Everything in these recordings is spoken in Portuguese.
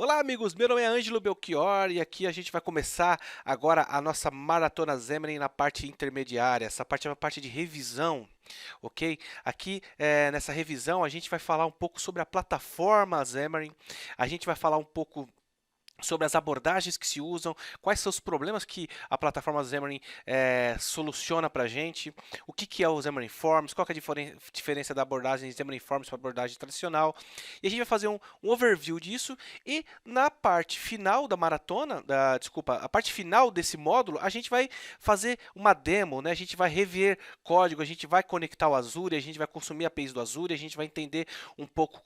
Olá, amigos! Meu nome é Ângelo Belchior e aqui a gente vai começar agora a nossa maratona Xamarin na parte intermediária. Essa parte é uma parte de revisão, ok? Aqui nessa revisão a gente vai falar um pouco sobre a plataforma Xamarin, a gente vai falar um pouco sobre as abordagens que se usam, quais são os problemas que a plataforma Xamarin soluciona para a gente, o que é o Xamarin Forms, qual que é a diferença da abordagem Xamarin Forms para a abordagem tradicional. E a gente vai fazer um overview disso e na parte final da maratona, desculpa, a parte final desse módulo, a gente vai fazer uma demo, né? A gente vai rever código, a gente vai conectar o Azure, a gente vai consumir a APIs do Azure, a gente vai entender um pouco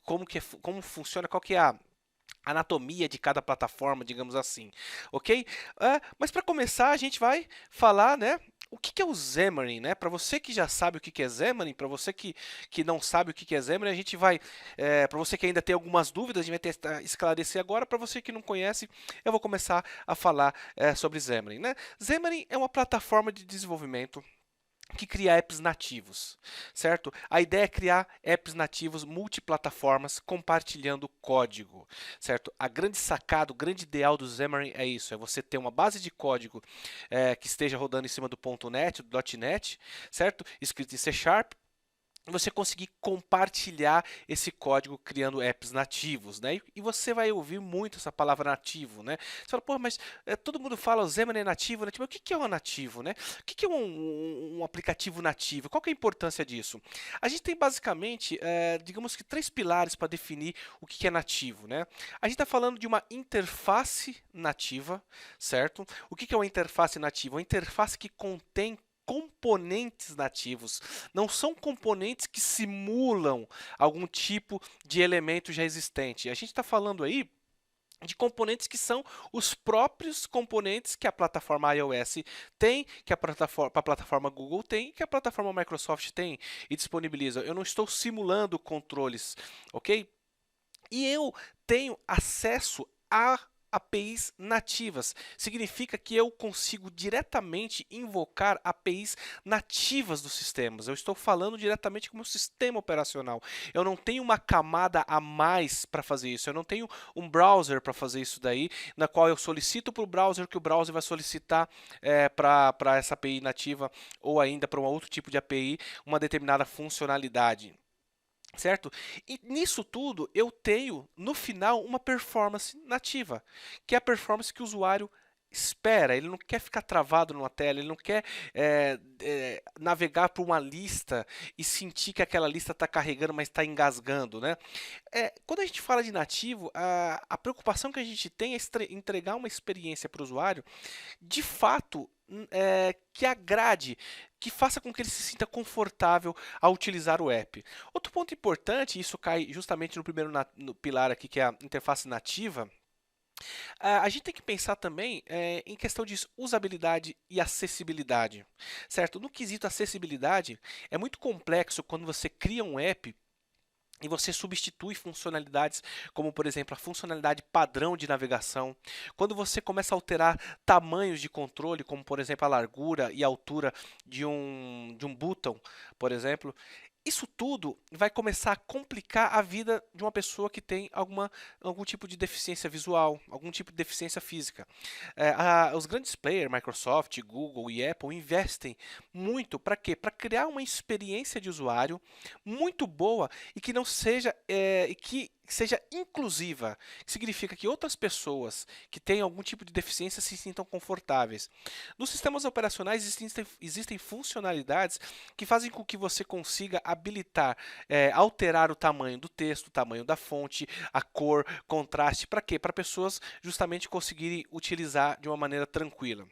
como funciona, qual que é a anatomia de cada plataforma, digamos assim, ok? Mas para começar, a gente vai falar, né? O que é o Xamarin, né? Para você que já sabe o que é Xamarin, para você que não sabe o que é Xamarin, a gente vai, para você que ainda tem algumas dúvidas, a gente vai tentar esclarecer agora. Para você que não conhece, eu vou começar a falar sobre Xamarin, né? Xamarin é uma plataforma de desenvolvimento que cria apps nativos, certo? A ideia é criar apps nativos multiplataformas compartilhando código, certo? A grande sacada, o grande ideal do Xamarin é isso, é você ter uma base de código que esteja rodando em cima do .NET, do .NET, certo? Escrito em C Sharp, você conseguir compartilhar esse código criando apps nativos, né? E você vai ouvir muito essa palavra nativo, né? Você fala, pô, mas todo mundo fala o Xamarin é nativo, nativo. O que é um nativo, né? O que é um aplicativo nativo? Qual que é a importância disso? A gente tem basicamente, digamos que três pilares para definir o que é nativo, né? A gente está falando de uma interface nativa, certo? O que é uma interface nativa? Uma interface que contém componentes nativos, não são componentes que simulam algum tipo de elemento já existente. A gente está falando aí de componentes que são os próprios componentes que a plataforma iOS tem, que a plataforma Google tem, que a plataforma Microsoft tem e disponibiliza. Eu não estou simulando controles, ok? E eu tenho acesso a APIs nativas. Significa que eu consigo diretamente invocar APIs nativas dos sistemas. Eu estou falando diretamente com o meu sistema operacional. Eu não tenho uma camada a mais para fazer isso. Eu não tenho um browser para fazer isso daí, na qual eu solicito para o browser que o browser vai solicitar para essa API nativa ou ainda para um outro tipo de API uma determinada funcionalidade. Certo? E nisso tudo eu tenho no final uma performance nativa, que é a performance que o usuário espera. Ele não quer ficar travado numa tela, ele não quer navegar por uma lista e sentir que aquela lista está carregando, mas está engasgando, né? Quando a gente fala de nativo, a preocupação que a gente tem é entregar uma experiência para o usuário de fato que agrade, que faça com que ele se sinta confortável ao utilizar o app. Outro ponto importante, e isso cai justamente no primeiro no pilar aqui, que é a interface nativa, a gente tem que pensar também em questão de usabilidade e acessibilidade, certo? No quesito acessibilidade, é muito complexo quando você cria um app e você substitui funcionalidades como, por exemplo, a funcionalidade padrão de navegação. Quando você começa a alterar tamanhos de controle, como, por exemplo, a largura e a altura de um botão, por exemplo, isso tudo vai começar a complicar a vida de uma pessoa que tem algum tipo de deficiência visual, algum tipo de deficiência física. Os grandes players, Microsoft, Google e Apple, investem muito para quê? Para criar uma experiência de usuário muito boa e que não seja e que seja inclusiva, que significa que outras pessoas que têm algum tipo de deficiência se sintam confortáveis. Nos sistemas operacionais existem funcionalidades que fazem com que você consiga habilitar, alterar o tamanho do texto, o tamanho da fonte, a cor, contraste, para quê? Para pessoas justamente conseguirem utilizar de uma maneira tranquila.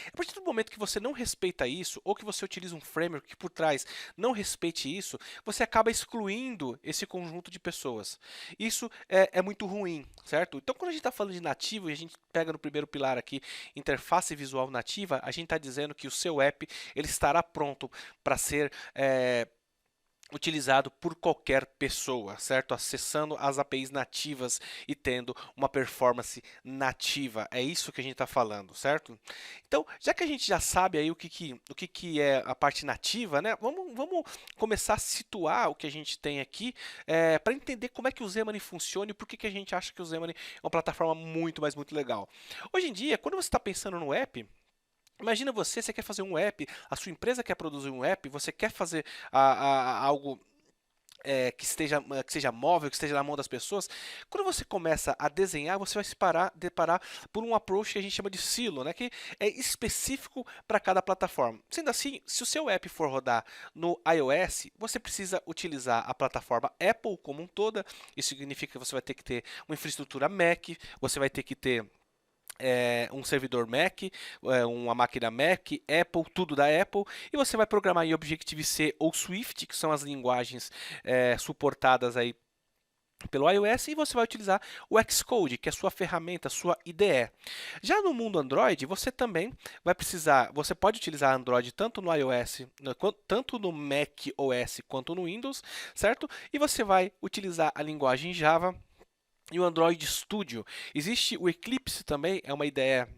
A partir do momento que você não respeita isso, ou que você utiliza um framework que por trás não respeite isso, você acaba excluindo esse conjunto de pessoas. Isso é muito ruim, certo? Então, quando a gente está falando de nativo e a gente pega no primeiro pilar aqui, interface visual nativa, a gente está dizendo que o seu app ele estará pronto para ser utilizado por qualquer pessoa, certo? Acessando as APIs nativas e tendo uma performance nativa. É isso que a gente está falando, certo? Então, já que a gente já sabe aí o que é a parte nativa, né? Vamos começar a situar o que a gente tem aqui para entender como é que o Xamarin funciona e por que a gente acha que o Xamarin é uma plataforma muito, mas muito legal. Hoje em dia, quando você está pensando no app, imagina você quer fazer um app, a sua empresa quer produzir um app, você quer fazer algo que seja móvel, que esteja na mão das pessoas. Quando você começa a desenhar, você vai se deparar por um approach que a gente chama de silo, né, que é específico para cada plataforma. Sendo assim, se o seu app for rodar no iOS, você precisa utilizar a plataforma Apple como um toda. Isso significa que você vai ter que ter uma infraestrutura Mac, você vai ter que ter um servidor Mac, uma máquina Mac, Apple, tudo da Apple, e você vai programar em Objective-C ou Swift, que são as linguagens suportadas aí pelo iOS, e você vai utilizar o Xcode, que é a sua ferramenta, a sua IDE. Já no mundo Android, você também vai precisar, você pode utilizar Android tanto no iOS, tanto no Mac OS quanto no Windows, certo? E você vai utilizar a linguagem Java e o Android Studio. Existe o Eclipse também, é uma ideia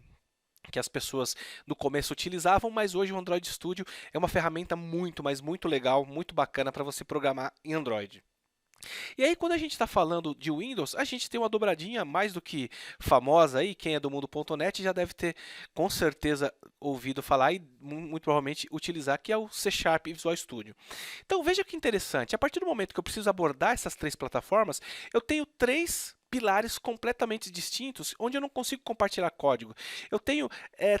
que as pessoas no começo utilizavam, mas hoje o Android Studio é uma ferramenta muito, mas muito legal, muito bacana para você programar em Android. E aí, quando a gente está falando de Windows, a gente tem uma dobradinha mais do que famosa aí, quem é do mundo.net já deve ter com certeza ouvido falar e muito provavelmente utilizar, que é o C Sharp e Visual Studio. Então veja que interessante, a partir do momento que eu preciso abordar essas três plataformas, eu tenho três pilares completamente distintos, onde eu não consigo compartilhar código. Eu tenho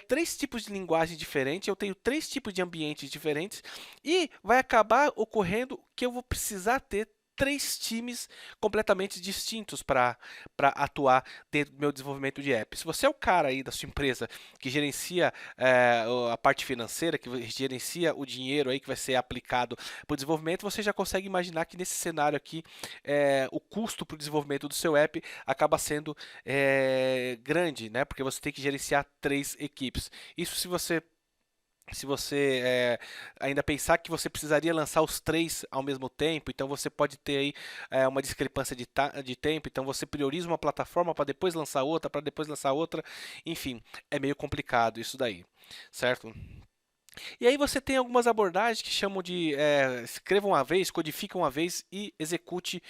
três tipos de linguagem diferentes, eu tenho três tipos de ambientes diferentes, e vai acabar ocorrendo que eu vou precisar ter três times completamente distintos para atuar dentro do meu desenvolvimento de app. Se você é o cara aí da sua empresa que gerencia a parte financeira, que gerencia o dinheiro aí que vai ser aplicado para o desenvolvimento, você já consegue imaginar que nesse cenário aqui o custo para o desenvolvimento do seu app acaba sendo grande, né? Porque você tem que gerenciar três equipes. Isso se você ainda pensar que você precisaria lançar os três ao mesmo tempo, então você pode ter aí uma discrepância de tempo, então você prioriza uma plataforma para depois lançar outra, enfim, é meio complicado isso daí, certo? E aí você tem algumas abordagens que chamam de escreva uma vez, codifica uma vez e execute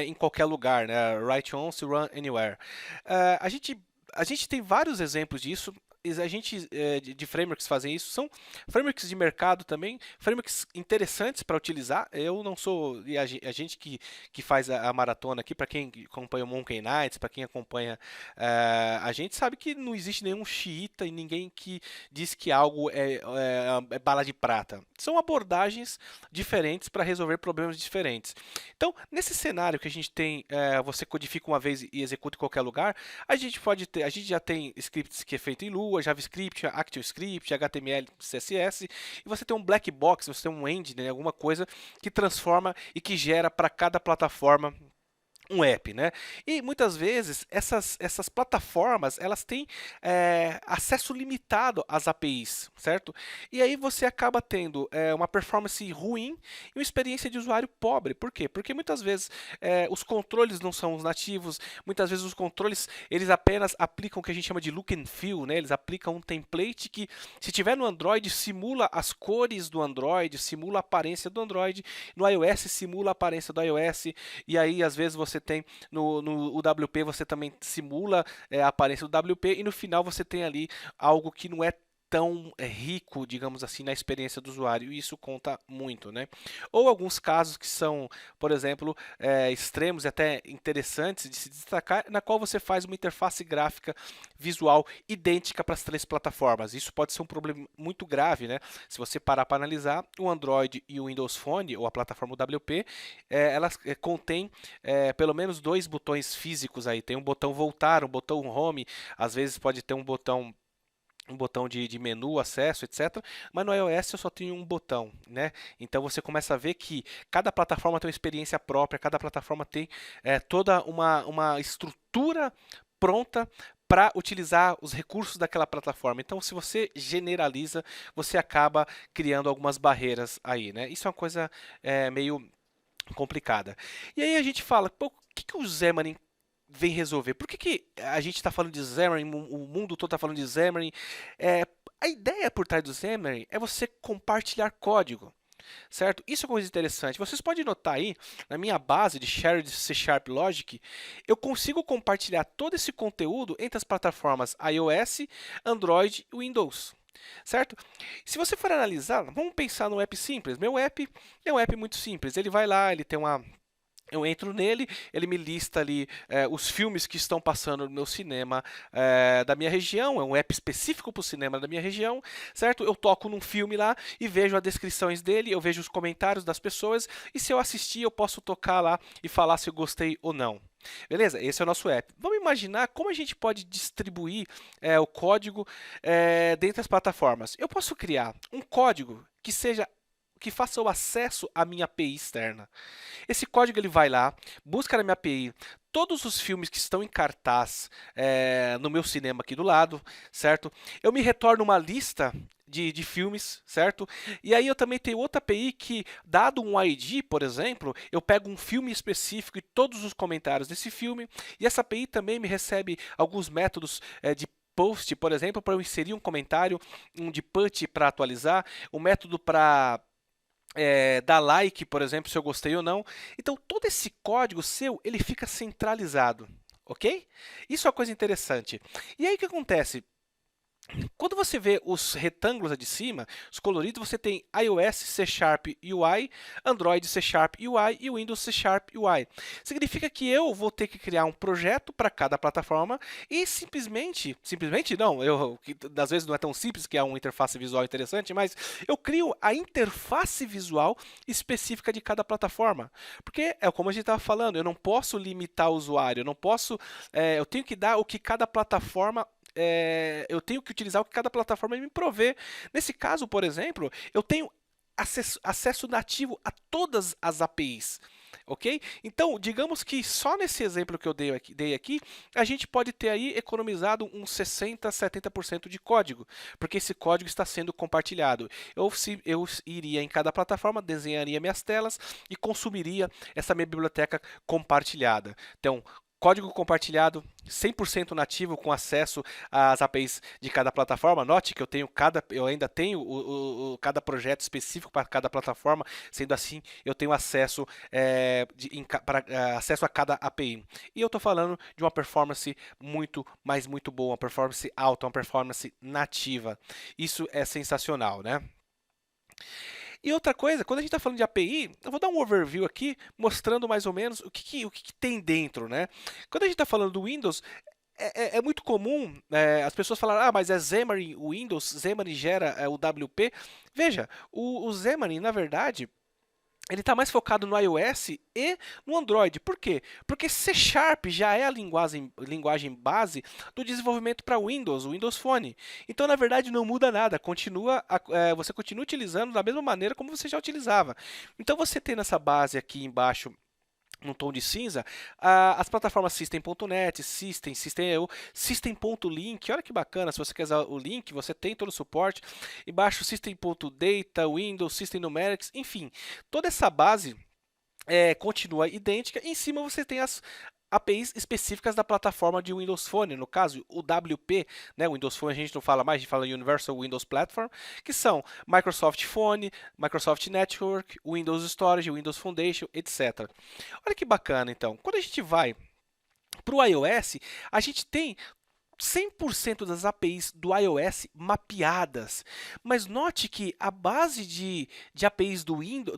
em qualquer lugar, né? Write once, run anywhere. A gente tem vários exemplos disso. A gente de frameworks fazem isso, são frameworks de mercado também, frameworks interessantes para utilizar. Eu não sou, e a gente que faz a maratona aqui, para quem acompanha o Monkey Knights, para quem acompanha a gente sabe que não existe nenhum xiita e ninguém que diz que algo é bala de prata. São abordagens diferentes para resolver problemas diferentes. Então, nesse cenário que a gente tem, você codifica uma vez e executa em qualquer lugar, a gente já tem scripts que é feito em Lua, JavaScript, ActionScript, HTML, CSS, e você tem um black box, você tem um engine, né, alguma coisa que transforma e que gera para cada plataforma um app, né? E muitas vezes essas plataformas elas têm acesso limitado às APIs, certo? E aí você acaba tendo uma performance ruim e uma experiência de usuário pobre. Por quê? Porque muitas vezes os controles não são os nativos, muitas vezes os controles eles apenas aplicam o que a gente chama de look and feel, né? Eles aplicam um template que, se tiver no Android, simula as cores do Android, simula a aparência do Android, no iOS simula a aparência do iOS, e aí às vezes você tem no UWP, você também simula a aparência do WP, e no final você tem ali algo que não é tão rico, digamos assim, na experiência do usuário, e isso conta muito, né? Ou alguns casos que são, por exemplo, extremos e até interessantes de se destacar, na qual você faz uma interface gráfica visual idêntica para as três plataformas. Isso pode ser um problema muito grave, né? Se você parar para analisar, o Android e o Windows Phone, ou a plataforma WP, elas contêm pelo menos dois botões físicos aí. Tem um botão voltar, um botão home, às vezes pode ter um botão de menu, acesso, etc. Mas no iOS eu só tenho um botão, né? Então você começa a ver que cada plataforma tem uma experiência própria, cada plataforma tem toda uma estrutura pronta para utilizar os recursos daquela plataforma. Então, se você generaliza, você acaba criando algumas barreiras aí, né? Isso é uma coisa meio complicada. E aí a gente fala, pô, o que, que o Xamarin vem resolver? Por que, que a gente está falando de Xamarin, o mundo todo está falando de Xamarin? É, a ideia por trás do Xamarin é você compartilhar código. Certo? Isso é uma coisa interessante. Vocês podem notar aí, na minha base de Shared C Sharp Logic, eu consigo compartilhar todo esse conteúdo entre as plataformas iOS, Android e Windows. Certo? Se você for analisar, vamos pensar no app simples. Meu app é um app muito simples. Ele vai lá, ele tem uma eu entro nele, ele me lista ali os filmes que estão passando no meu cinema da minha região, é um app específico para o cinema da minha região, certo? Eu toco num filme lá e vejo as descrições dele, eu vejo os comentários das pessoas e se eu assistir eu posso tocar lá e falar se eu gostei ou não. Beleza? Esse é o nosso app. Vamos imaginar como a gente pode distribuir o código dentro das plataformas. Eu posso criar um código que faça o acesso à minha API externa. Esse código ele vai lá, busca na minha API todos os filmes que estão em cartaz no meu cinema aqui do lado, certo? Eu me retorno uma lista de filmes, certo? E aí eu também tenho outra API que, dado um ID, por exemplo, eu pego um filme específico e todos os comentários desse filme, e essa API também me recebe alguns métodos de post, por exemplo, para eu inserir um comentário, um de put para atualizar, um método para dar like, por exemplo, se eu gostei ou não. Então, todo esse código seu, ele fica centralizado, ok? Isso é uma coisa interessante. E aí, o que acontece? Quando você vê os retângulos de cima, os coloridos, você tem iOS C Sharp UI, Android C Sharp UI e Windows C Sharp UI. Significa que eu vou ter que criar um projeto para cada plataforma e simplesmente não, que às vezes não é tão simples, que é uma interface visual interessante, mas eu crio a interface visual específica de cada plataforma. Porque é como a gente estava falando, eu não posso limitar o usuário, eu não posso, eu tenho que dar o que cada plataforma eu tenho que utilizar o que cada plataforma me provê. Nesse caso, por exemplo, eu tenho acesso nativo a todas as APIs. Ok? Então, digamos que só nesse exemplo que eu dei aqui, a gente pode ter aí economizado uns 60, 70% de código, porque esse código está sendo compartilhado. Eu iria em cada plataforma, desenharia minhas telas e consumiria essa minha biblioteca compartilhada. Então, código compartilhado, 100% nativo com acesso às APIs de cada plataforma. Note que eu ainda tenho cada projeto específico para cada plataforma. Sendo assim, eu tenho acesso, acesso a cada API. E eu estou falando de uma performance muito, mas muito boa, uma performance alta, uma performance nativa. Isso é sensacional, né? E outra coisa, quando a gente está falando de API, eu vou dar um overview aqui, mostrando mais ou menos o que tem dentro, né? Quando a gente está falando do Windows, é muito comum as pessoas falarem, mas é Xamarin, o Windows, Xamarin gera o WP. Veja, o Xamarin, na verdade, ele está mais focado no iOS e no Android. Por quê? Porque C Sharp já é a linguagem base do desenvolvimento para Windows, o Windows Phone. Então, na verdade, não muda nada. Você continua utilizando da mesma maneira como você já utilizava. Então, você tem nessa base aqui embaixo no tom de cinza, as plataformas System.net, System.eu, System.link, olha que bacana, se você quiser usar o link, você tem todo o suporte, embaixo System.data, Windows, System Numerics, enfim, toda essa base continua idêntica, em cima você tem as APIs específicas da plataforma de Windows Phone, no caso o WP, né, o Windows Phone a gente não fala mais, a gente fala Universal Windows Platform, que são Microsoft Phone, Microsoft Network, Windows Storage, Windows Foundation, etc. Olha que bacana então, quando a gente vai para o iOS, a gente tem 100% das APIs do iOS mapeadas, mas note que a base de APIs do Windows,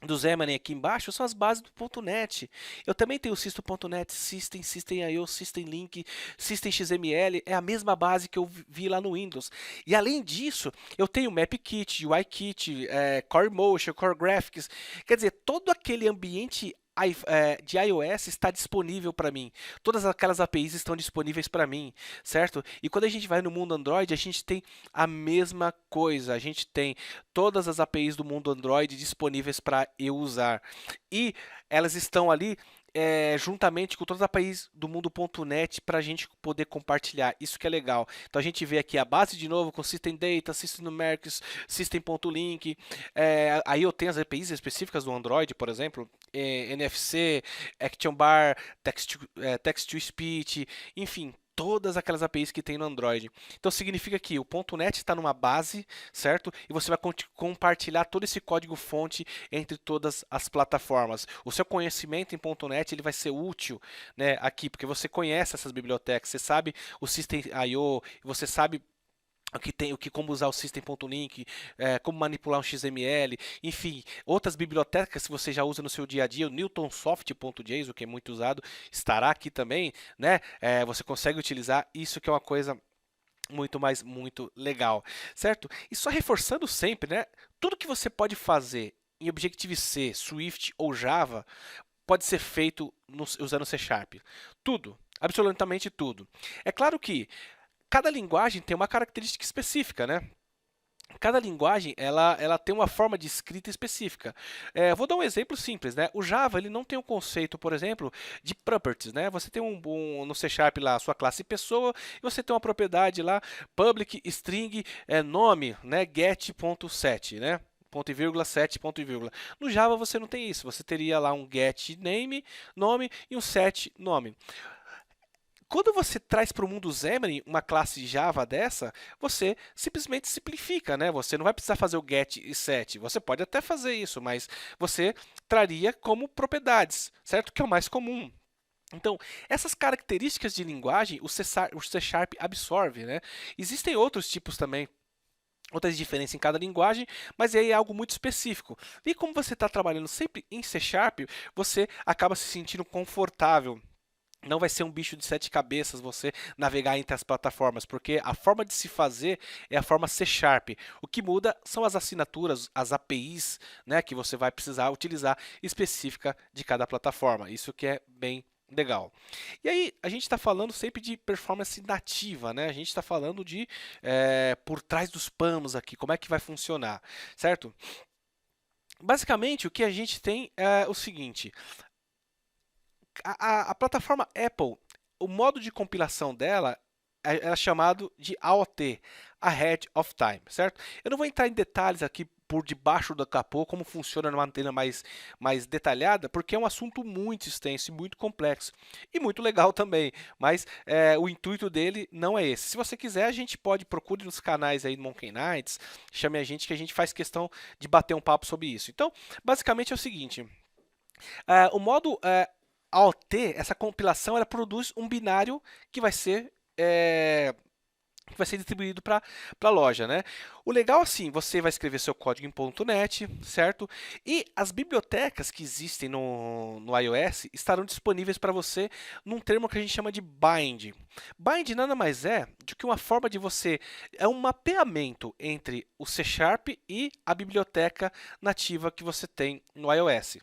do Xamarin aqui embaixo são as bases do .NET. Eu também tenho o System.NET, System.io, System.link, System.xml, é a mesma base que eu vi lá no Windows. E além disso, eu tenho MapKit, UIKit, Core Motion, Core Graphics, quer dizer, todo aquele ambiente de iOS está disponível para mim. Todas aquelas APIs estão disponíveis para mim, certo? E quando a gente vai no mundo Android, a gente tem a mesma coisa. A gente tem todas as APIs do mundo Android disponíveis para eu usar. E elas estão ali juntamente com todas as APIs do mundo.net para a gente poder compartilhar. Isso que é legal. Então a gente vê aqui a base de novo com System Data, System Numerics, System.link. Aí eu tenho as APIs específicas do Android, por exemplo, NFC, Action Bar, Text to Speech, enfim. Todas aquelas APIs que tem no Android. Então significa que o .NET está numa base, certo? E você vai compartilhar todo esse código-fonte entre todas as plataformas. O seu conhecimento em .NET ele vai ser útil, né, aqui, porque você conhece essas bibliotecas, você sabe o System.io, você sabe como usar o System.link, como manipular um XML, enfim, outras bibliotecas que você já usa no seu dia a dia, o NewtonSoft.js, o que é muito usado, estará aqui também, né? Você consegue utilizar isso que é uma coisa muito legal, certo? E só reforçando sempre, né? Tudo que você pode fazer em Objective-C, Swift ou Java pode ser feito usando C Sharp. Tudo, absolutamente tudo. É claro que cada linguagem tem uma característica específica, né? Cada linguagem ela tem uma forma de escrita específica. Vou dar um exemplo simples, né? O Java ele não tem o conceito, por exemplo, de properties, né? Você tem no C Sharp lá a sua classe pessoa e você tem uma propriedade lá public string nome, né? Get.set, né? Ponto e vírgula, set, ponto e vírgula. No Java você não tem isso. Você teria lá um get name, nome e um set nome. Quando você traz para o mundo Xamarin uma classe Java dessa, você simplesmente simplifica, né? Você não vai precisar fazer o get e set. Você pode até fazer isso, mas você traria como propriedades, certo? Que é o mais comum. Então, essas características de linguagem o C Sharp absorve, né? Existem outros tipos também, outras diferenças em cada linguagem, mas aí é algo muito específico. E como você está trabalhando sempre em C Sharp, você acaba se sentindo confortável. Não vai ser um bicho de sete cabeças você navegar entre as plataformas, porque a forma de se fazer é a forma C Sharp. O que muda são as assinaturas, as APIs, né, que você vai precisar utilizar específica de cada plataforma. Isso que é bem legal. E aí, a gente está falando sempre de performance nativa, né? A gente está falando de por trás dos panos aqui, como é que vai funcionar, certo? Basicamente, o que a gente tem é o seguinte: a plataforma Apple, o modo de compilação dela é chamado de AOT, Ahead of Time, certo? Eu não vou entrar em detalhes aqui por debaixo do capô, como funciona numa antena mais detalhada, porque é um assunto muito extenso e muito complexo. E muito legal também, mas o intuito dele não é esse. Se você quiser, a gente pode, procure nos canais aí do Monkey Knights, chame a gente que a gente faz questão de bater um papo sobre isso. Então, basicamente é o seguinte, o modo AOT, essa compilação, ela produz um binário que vai ser distribuído para a loja, né? O legal assim, você vai escrever seu código em .NET, certo? E as bibliotecas que existem no iOS estarão disponíveis para você num termo que a gente chama de bind. Bind nada mais é do que uma forma de você um mapeamento entre o C Sharp e a biblioteca nativa que você tem no iOS.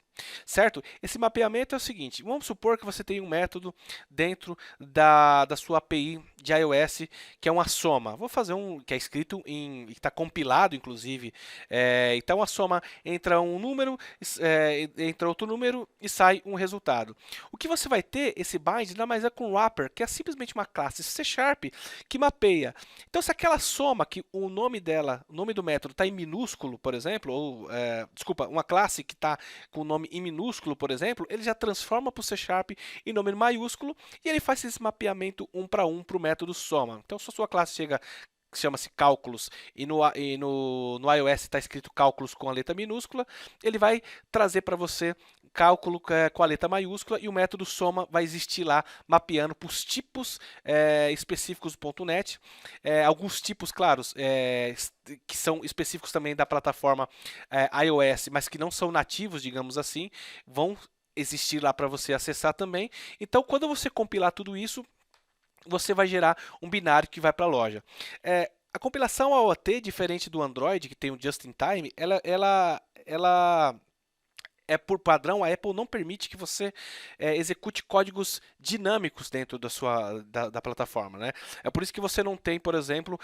Certo? Esse mapeamento é o seguinte: vamos supor que você tem um método dentro da sua API de iOS que é uma soma. Vou fazer um que é escrito em, está compilado, inclusive. Então a soma entra um número, entra outro número e sai um resultado. O que você vai ter esse bind nada mais é com um wrapper, que é simplesmente uma classe C Sharp que mapeia. Então se aquela soma que o nome dela, o nome do método está em minúsculo, por exemplo, ou desculpa, uma classe que está com o nome em minúsculo, por exemplo, ele já transforma para o C Sharp em nome maiúsculo e ele faz esse mapeamento um para o método soma. Então, se a sua classe chama-se cálculos e no iOS está escrito cálculos com a letra minúscula, ele vai trazer para você cálculo com a letra maiúscula e o método soma vai existir lá mapeando para os tipos específicos do .NET. Alguns tipos, claros, que são específicos também da plataforma iOS, mas que não são nativos, digamos assim, vão existir lá para você acessar também. Então, quando você compilar tudo isso, você vai gerar um binário que vai para a loja. A compilação AOT, diferente do Android, que tem o Just in Time, ela por padrão, a Apple não permite que você execute códigos dinâmicos dentro da plataforma, né? É por isso que você não tem, por exemplo,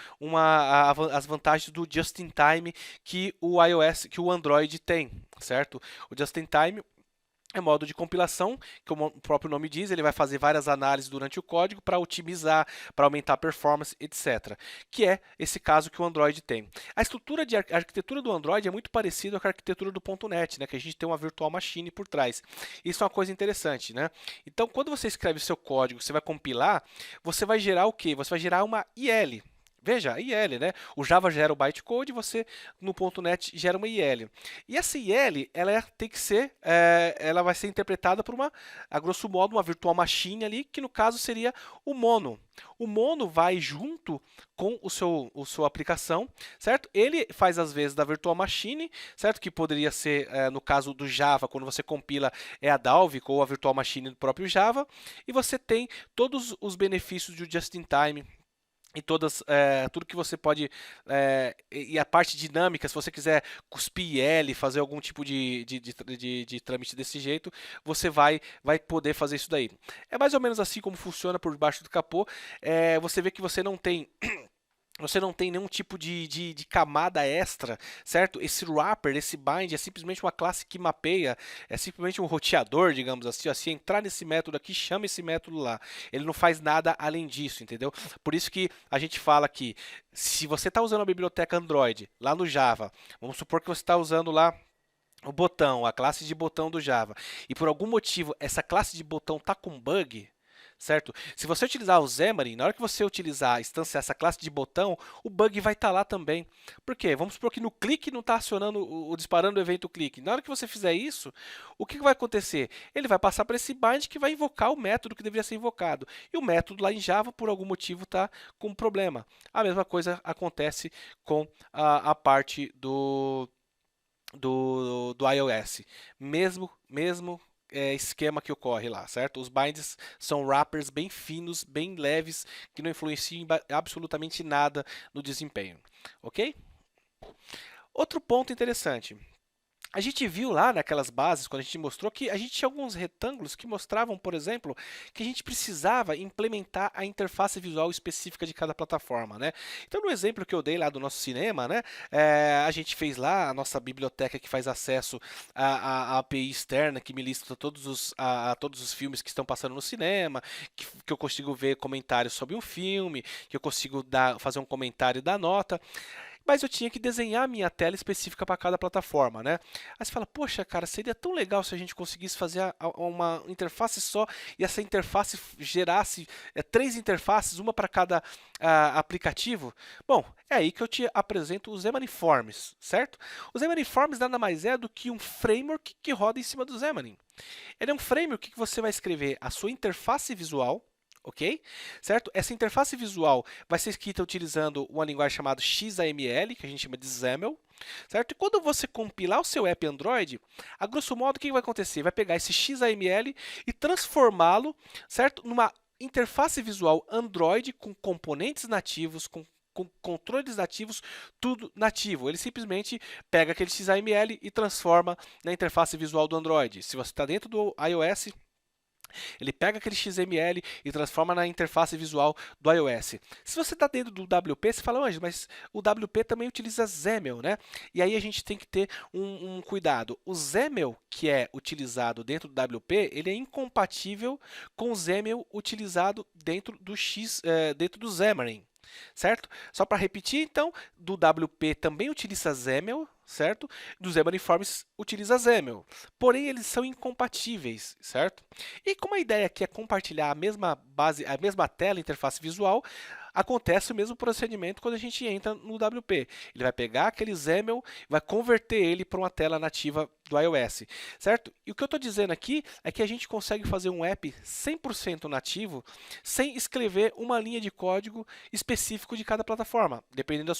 as vantagens do Just in Time que o iOS, que o Android tem, certo? O Just in Time É modo de compilação, que o próprio nome diz, ele vai fazer várias análises durante o código para otimizar, para aumentar a performance, etc. Que é esse caso que o Android tem. A estrutura de a arquitetura do Android é muito parecida com a arquitetura do .NET, né, que a gente tem uma virtual machine por trás. Isso é uma coisa interessante, né? Então, quando você escreve seu código, você vai compilar, você vai gerar o quê? Você vai gerar uma IL. Veja, IL, né? O Java gera o bytecode, você no .NET gera uma IL. E essa IL, tem que ser, ela vai ser interpretada por a grosso modo, uma virtual machine ali, que no caso seria o Mono. O Mono vai junto com a sua aplicação, certo? Ele faz às vezes da virtual machine, certo? Que poderia ser, no caso do Java, quando você compila, é a Dalvik ou a virtual machine do próprio Java. E você tem todos os benefícios do just-in-time, e tudo que você pode, e a parte dinâmica, se você quiser cuspir IL, fazer algum tipo de trâmite desse jeito, você vai poder fazer isso daí. É mais ou menos assim como funciona por baixo do capô. Você vê que você não tem nenhum tipo de camada extra, certo? Esse wrapper, esse bind é simplesmente uma classe que mapeia, é simplesmente um roteador, digamos assim. Ó, se entrar nesse método aqui, chama esse método lá. Ele não faz nada além disso, entendeu? Por isso que a gente fala que se você está usando a biblioteca Android lá no Java, vamos supor que você está usando lá o botão, a classe de botão do Java, e por algum motivo essa classe de botão está com bug, certo? Se você utilizar o Xamarin, na hora que você utilizar, instanciar essa classe de botão, o bug vai estar lá também. Por quê? Vamos supor que no clique não está acionando o disparando o evento clique. Na hora que você fizer isso, o que vai acontecer? Ele vai passar para esse bind que vai invocar o método que deveria ser invocado. E o método lá em Java, por algum motivo, está com um problema. A mesma coisa acontece com a parte do iOS. Mesmo esquema que ocorre lá, certo? Os binds são wrappers bem finos, bem leves, que não influenciam absolutamente nada no desempenho, ok? Outro ponto interessante. A gente viu lá naquelas bases, quando a gente mostrou, que a gente tinha alguns retângulos que mostravam, por exemplo, que a gente precisava implementar a interface visual específica de cada plataforma, né? Então, no exemplo que eu dei lá do nosso cinema, né, a gente fez lá a nossa biblioteca que faz acesso à API externa, que me lista todos os filmes que estão passando no cinema, que eu consigo ver comentários sobre um filme, que eu consigo fazer um comentário da nota. Mas eu tinha que desenhar a minha tela específica para cada plataforma, né? Aí você fala, poxa, cara, seria tão legal se a gente conseguisse fazer uma interface só e essa interface gerasse 3 interfaces, uma para cada aplicativo. Bom, é aí que eu te apresento o Xamarin Forms, certo? O Xamarin Forms nada mais é do que um framework que roda em cima do Xamarin. Ele é um framework que você vai escrever a sua interface visual, ok? Certo? Essa interface visual vai ser escrita utilizando uma linguagem chamada XAML, que a gente chama de XAML, certo? E quando você compilar o seu app Android, a grosso modo, o que vai acontecer? Vai pegar esse XAML e transformá-lo, certo? Numa interface visual Android com componentes nativos, com controles nativos, tudo nativo. Ele simplesmente pega aquele XAML e transforma na interface visual do Android. Se você está dentro do iOS, ele pega aquele XML e transforma na interface visual do iOS. Se você está dentro do WP, você fala, mas o WP também utiliza XAML, né? E aí a gente tem que ter um cuidado. O XAML que é utilizado dentro do WP, ele é incompatível com o XAML utilizado dentro do Xamarin. Certo? Só para repetir, então, do WP também utiliza XAML, certo? Do Xamarin Forms utiliza XAML. Porém, eles são incompatíveis, certo? E como a ideia aqui é compartilhar a mesma base, a mesma tela, interface visual, acontece o mesmo procedimento quando a gente entra no WP. Ele vai pegar aquele XAML, vai converter ele para uma tela nativa do iOS, certo? E o que eu estou dizendo aqui é que a gente consegue fazer um app 100% nativo sem escrever uma linha de código específico de cada plataforma. Dependendo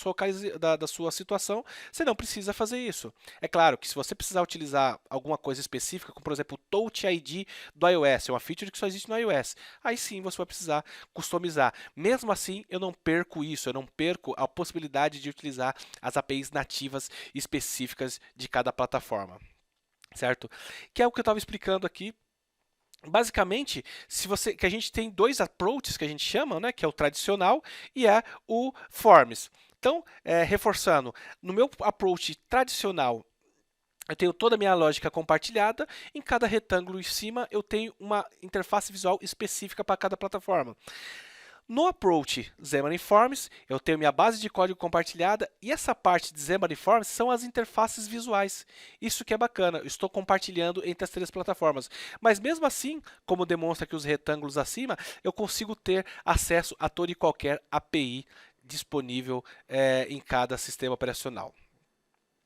da sua situação, você não precisa fazer isso. É claro que se você precisar utilizar alguma coisa específica, como por exemplo o Touch ID do iOS, é uma feature que só existe no iOS, aí sim você vai precisar customizar. Mesmo assim, eu não perco isso, eu não perco a possibilidade de utilizar as APIs nativas específicas de cada plataforma, certo? Que é o que eu estava explicando aqui. Basicamente, que a gente tem dois approaches que a gente chama, né, que é o tradicional e é o Forms. Então, reforçando, no meu approach tradicional, Eu tenho toda a minha lógica compartilhada, em cada retângulo em cima eu tenho uma interface visual específica para cada plataforma. No Approach Xamarin Forms, eu tenho minha base de código compartilhada e essa parte de Xamarin Forms são as interfaces visuais. Isso que é bacana, eu estou compartilhando entre as três plataformas. Mas mesmo assim, como demonstra aqui os retângulos acima, eu consigo ter acesso a toda e qualquer API disponível em cada sistema operacional.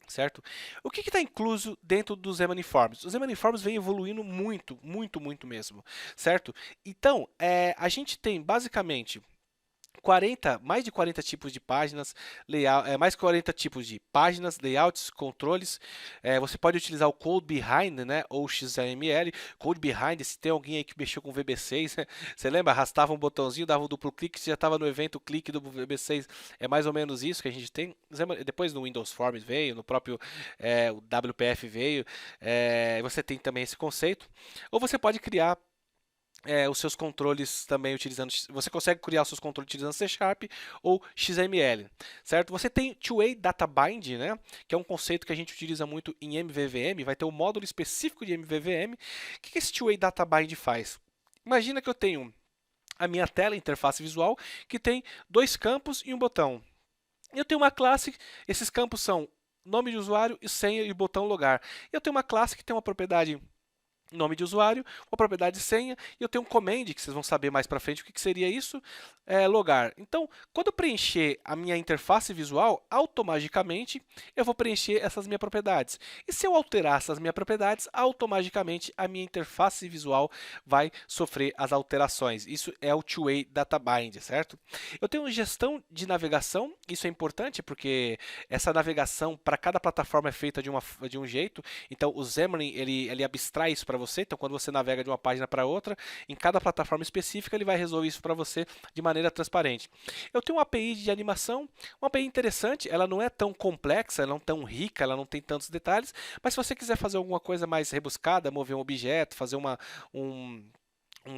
Certo? O que está incluso dentro do Xamarin Forms? O Xamarin Forms vem evoluindo muito, muito, muito mesmo, certo? Então, a gente tem basicamente mais de 40 tipos de páginas, mais de 40 tipos de páginas, layouts, controles. Você pode utilizar o Code Behind, né, ou XAML. Code Behind, se tem alguém aí que mexeu com o VB6, né, você lembra? Arrastava um botãozinho, dava um duplo clique, você já estava no evento clique do VB6. É mais ou menos isso que a gente tem. Depois no Windows Forms veio, no próprio o WPF veio. Você tem também esse conceito. Ou você pode criar os seus controles também utilizando. Você consegue criar os seus controles utilizando C# ou XML, certo? Você tem Two-Way Data Bind, né? Que é um conceito que a gente utiliza muito em MVVM. Vai ter um módulo específico de MVVM. O que esse Two-Way Data Bind faz? Imagina que eu tenho a minha tela, interface visual, que tem dois campos e um botão. Eu tenho uma classe, esses campos são nome de usuário, senha e botão logar. Eu tenho uma classe que tem uma propriedade nome de usuário, uma propriedade senha, e eu tenho um command, que vocês vão saber mais para frente o que seria isso, logar. Então, quando eu preencher a minha interface visual, automaticamente eu vou preencher essas minhas propriedades. E se eu alterar essas minhas propriedades, automaticamente a minha interface visual vai sofrer as alterações. Isso é o Two-Way Data Bind, certo? Eu tenho gestão de navegação, isso é importante porque essa navegação para cada plataforma é feita de um jeito, então o Xamarin ele abstrai isso para você, então quando você navega de uma página para outra, em cada plataforma específica ele vai resolver isso para você de maneira transparente. Eu tenho uma API de animação, uma API interessante, ela não é tão complexa, ela não é tão rica, ela não tem tantos detalhes, mas se você quiser fazer alguma coisa mais rebuscada, mover um objeto, fazer um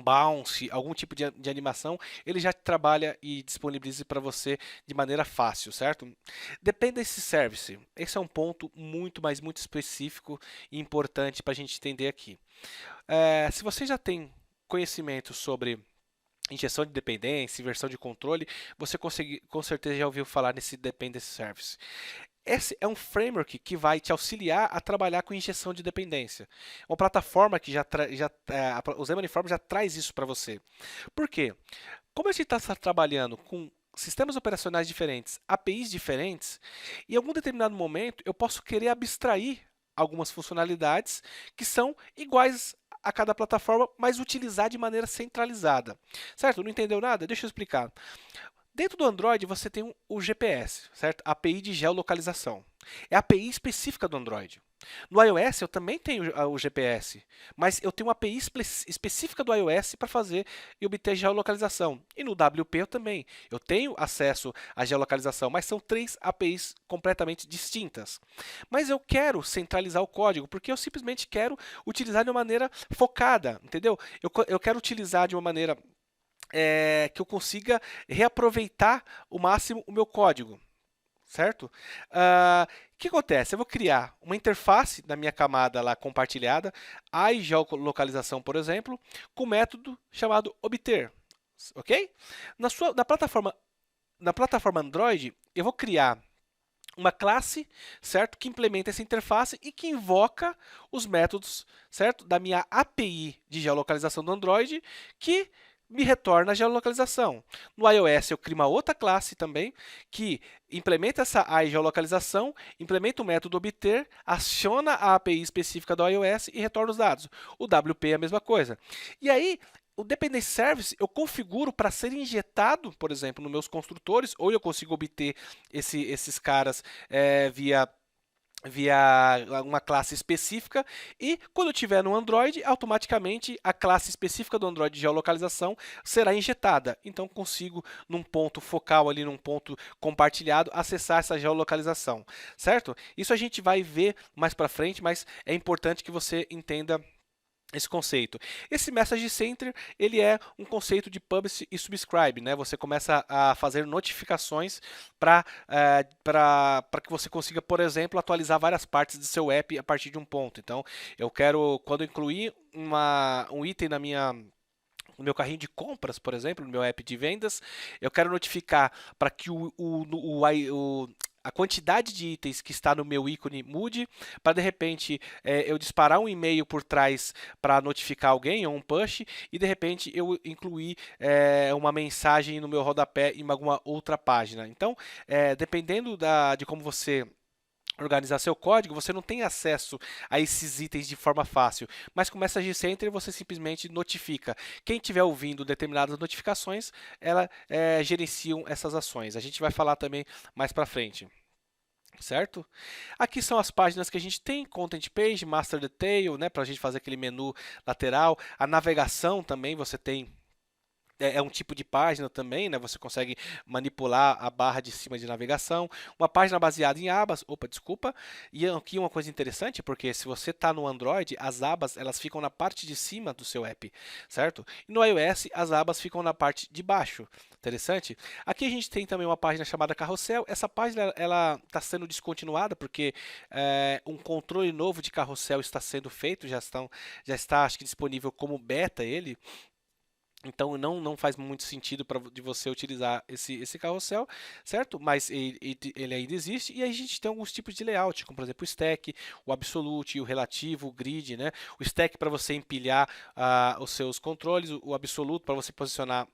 bounce, algum tipo de animação, ele já trabalha e disponibiliza para você de maneira fácil, certo? Dependency Service, esse é um ponto muito, mas muito específico e importante para a gente entender aqui. Se você já tem conhecimento sobre injeção de dependência, versão de controle, você com certeza já ouviu falar nesse Dependency Service. Esse é um framework que vai te auxiliar a trabalhar com injeção de dependência. Uma plataforma que o Xamarin Forms já traz isso para você. Por quê? Como a gente está trabalhando com sistemas operacionais diferentes, APIs diferentes, em algum determinado momento eu posso querer abstrair algumas funcionalidades que são iguais a cada plataforma, mas utilizar de maneira centralizada. Certo? Não entendeu nada? Deixa eu explicar. Dentro do Android você tem o GPS, certo? API de geolocalização. É a API específica do Android. No iOS eu também tenho o GPS, mas eu tenho uma API específica do iOS para fazer e obter geolocalização. E no WP eu também. Eu tenho acesso à geolocalização, mas são três APIs completamente distintas. Mas eu quero centralizar o código, porque eu simplesmente quero utilizar de uma maneira focada, entendeu? Eu quero utilizar de uma maneira que eu consiga reaproveitar o máximo o meu código, certo? O que acontece? Eu vou criar uma interface na minha camada lá compartilhada, a geolocalização, por exemplo, com um método chamado obter, ok? Na plataforma Android, eu vou criar uma classe, certo, que implementa essa interface e que invoca os métodos, certo, da minha API de geolocalização do Android, que me retorna a geolocalização. No iOS eu crio uma outra classe também que implementa essa geolocalização, implementa o método obter, aciona a API específica do iOS e retorna os dados. O WP é a mesma coisa. E aí o Dependency Service eu configuro para ser injetado, por exemplo, nos meus construtores, ou eu consigo obter esses caras via uma classe específica e quando eu tiver no Android, automaticamente a classe específica do Android de geolocalização será injetada. Então consigo num ponto focal ali, num ponto compartilhado, acessar essa geolocalização, certo? Isso a gente vai ver mais para frente, mas é importante que você entenda esse conceito. Esse Message Center, ele é um conceito de publish e subscribe, né? Você começa a fazer notificações para que você consiga, por exemplo, atualizar várias partes do seu app a partir de um ponto. Então, eu quero, quando eu incluir um item no meu carrinho de compras, por exemplo, no meu app de vendas, eu quero notificar para que a quantidade de itens que está no meu ícone mude, para de repente eu disparar um e-mail por trás para notificar alguém, ou um push, e de repente eu incluir uma mensagem no meu rodapé em alguma outra página. Então, dependendo de como você organizar seu código, você não tem acesso a esses itens de forma fácil, mas com o Message Center você simplesmente notifica. Quem estiver ouvindo determinadas notificações, ela gerenciam essas ações. A gente vai falar também mais para frente. Certo? Aqui são as páginas que a gente tem, Content Page, Master Detail, né, para a gente fazer aquele menu lateral. A navegação também você tem é um tipo de página também, né? Você consegue manipular a barra de cima de navegação. Uma página baseada em abas. Opa, desculpa. E aqui uma coisa interessante, porque se você está no Android, as abas elas ficam na parte de cima do seu app, certo? E no iOS, as abas ficam na parte de baixo. Interessante? Aqui a gente tem também uma página chamada Carrossel. Essa página ela está sendo descontinuada porque um controle novo de carrossel está sendo feito. Já está, acho que disponível como beta ele. Então não faz muito sentido de você utilizar esse carrossel, certo? Mas ele ainda existe e aí a gente tem alguns tipos de layout, como por exemplo o stack, o absolute, o relativo, o grid, né? O stack para você empilhar os seus controles, o absolute para você posicionar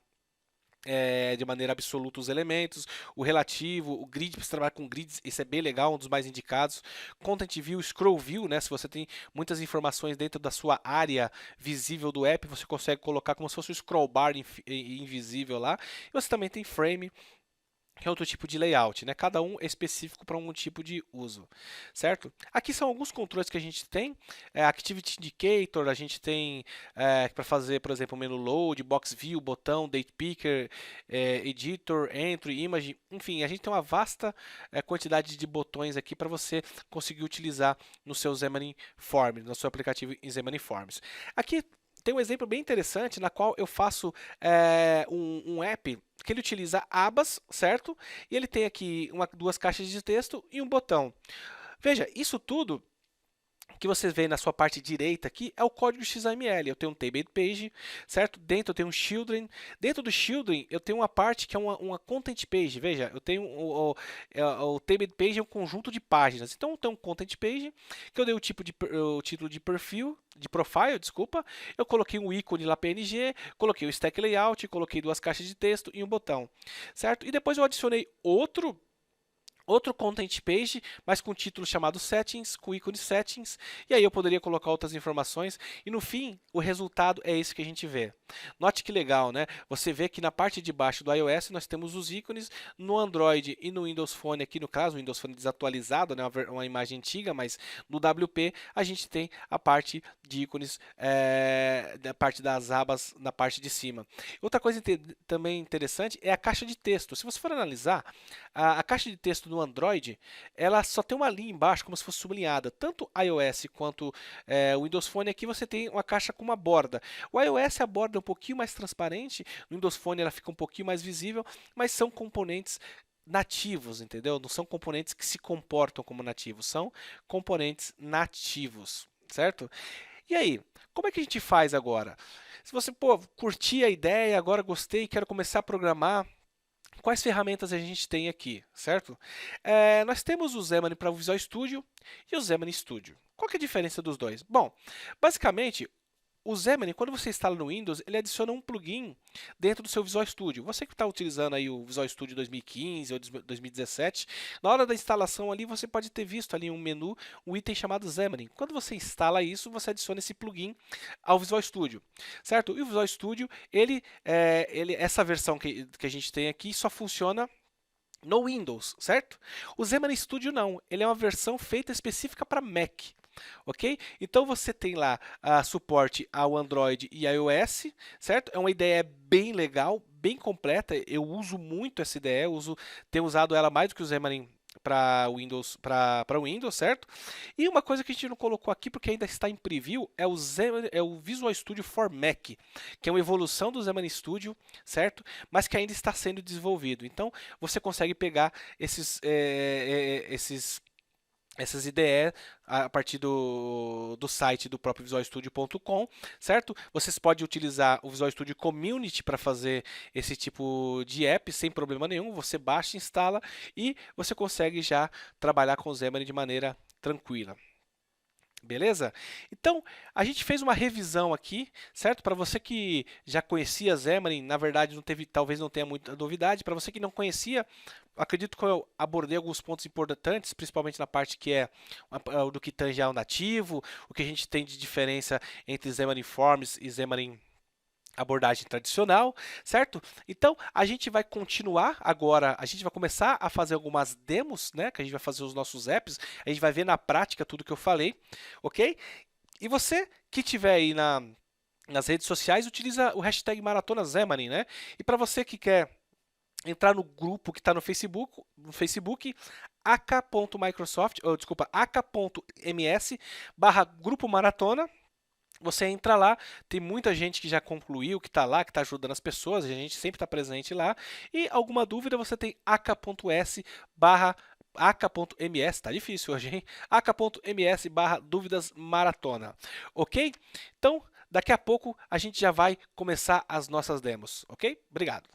de maneira absoluta os elementos, o relativo, o grid, para você trabalhar com grids, esse é bem legal, um dos mais indicados. Content View, Scroll View, né? Se você tem muitas informações dentro da sua área visível do app, você consegue colocar como se fosse um scroll bar invisível lá. E você também tem Frame, que é outro tipo de layout, né? Cada um é específico para um tipo de uso, certo? Aqui são alguns controles que a gente tem, Activity Indicator, a gente tem para fazer, por exemplo, menu load, box view, botão, date picker, editor, entry, image, enfim, a gente tem uma vasta quantidade de botões aqui para você conseguir utilizar no seu Xamarin Forms, no seu aplicativo em Xamarin Forms. Aqui tem um exemplo bem interessante na qual eu faço um app que ele utiliza abas, certo? E ele tem aqui duas caixas de texto e um botão. Veja, isso tudo que vocês veem na sua parte direita aqui é o código XML. Eu tenho um table page, certo? Dentro eu tenho um children. Dentro do children eu tenho uma parte que é uma content page. Veja, eu tenho o table page é um conjunto de páginas. Então eu tenho um content page que eu dei o título de perfil, de profile, desculpa. Eu coloquei um ícone lá PNG, coloquei o stack layout, coloquei duas caixas de texto e um botão, certo? E depois eu adicionei outro content page, mas com título chamado settings, com ícone settings, e aí eu poderia colocar outras informações, e no fim, o resultado é esse que a gente vê. Note que legal, né? Você vê que na parte de baixo do iOS nós temos os ícones, no Android e no Windows Phone, aqui no caso, o Windows Phone desatualizado, né? Uma imagem antiga, mas no WP a gente tem a parte de ícones, da parte das abas na parte de cima. Outra coisa também interessante é a caixa de texto. Se você for analisar, a caixa de texto no Android, ela só tem uma linha embaixo, como se fosse sublinhada. Tanto iOS quanto o Windows Phone aqui você tem uma caixa com uma borda. O iOS a borda é um pouquinho mais transparente, no Windows Phone ela fica um pouquinho mais visível, mas são componentes nativos, entendeu? Não são componentes que se comportam como nativos, são componentes nativos, certo? E aí, como é que a gente faz agora? Se você, curti a ideia, agora gostei, quero começar a programar, quais ferramentas a gente tem aqui, certo? Nós temos o Xamarin para o Visual Studio e o Xamarin Studio. Qual que é a diferença dos dois? Bom, basicamente, o Xamarin, quando você instala no Windows, ele adiciona um plugin dentro do seu Visual Studio. Você que está utilizando aí o Visual Studio 2015 ou 2017, na hora da instalação ali, você pode ter visto ali um menu, um item chamado Xamarin. Quando você instala isso, você adiciona esse plugin ao Visual Studio, certo? E o Visual Studio, essa versão que a gente tem aqui só funciona no Windows, certo? O Xamarin Studio não, ele é uma versão feita específica para Mac. Ok? Então você tem lá suporte ao Android e iOS, certo? É uma ideia bem legal, bem completa. Eu uso muito essa ideia, tenho usado ela mais do que o Xamarin para Windows, certo? E uma coisa que a gente não colocou aqui porque ainda está em preview é o Visual Studio for Mac, que é uma evolução do Xamarin Studio, certo? Mas que ainda está sendo desenvolvido. Então você consegue pegar essas IDE a partir do site do próprio visualstudio.com, certo? Vocês podem utilizar o Visual Studio Community para fazer esse tipo de app sem problema nenhum. Você baixa, instala e você consegue já trabalhar com o Xamarin de maneira tranquila. Beleza? Então, a gente fez uma revisão aqui, certo? Para você que já conhecia Xamarin, na verdade talvez não tenha muita novidade. Para você que não conhecia, acredito que eu abordei alguns pontos importantes, principalmente na parte que é do que tange ao nativo, o que a gente tem de diferença entre Xamarin Forms e Xamarin abordagem tradicional, certo? Então, a gente vai continuar agora, a gente vai começar a fazer algumas demos, né? Que a gente vai fazer os nossos apps, a gente vai ver na prática tudo que eu falei, ok? E você que tiver aí nas redes sociais, utiliza o hashtag Maratona Xamarin, né? E para você que quer entrar no grupo que está no Facebook, aka.microsoft, desculpa, aka.ms/grupo maratona. Você entra lá, tem muita gente que já concluiu, que está lá, que está ajudando as pessoas, a gente sempre está presente lá. E alguma dúvida, você tem aka.ms, tá difícil hoje, hein? aka.ms/dúvidas maratona, ok? Então, daqui a pouco a gente já vai começar as nossas demos, ok? Obrigado.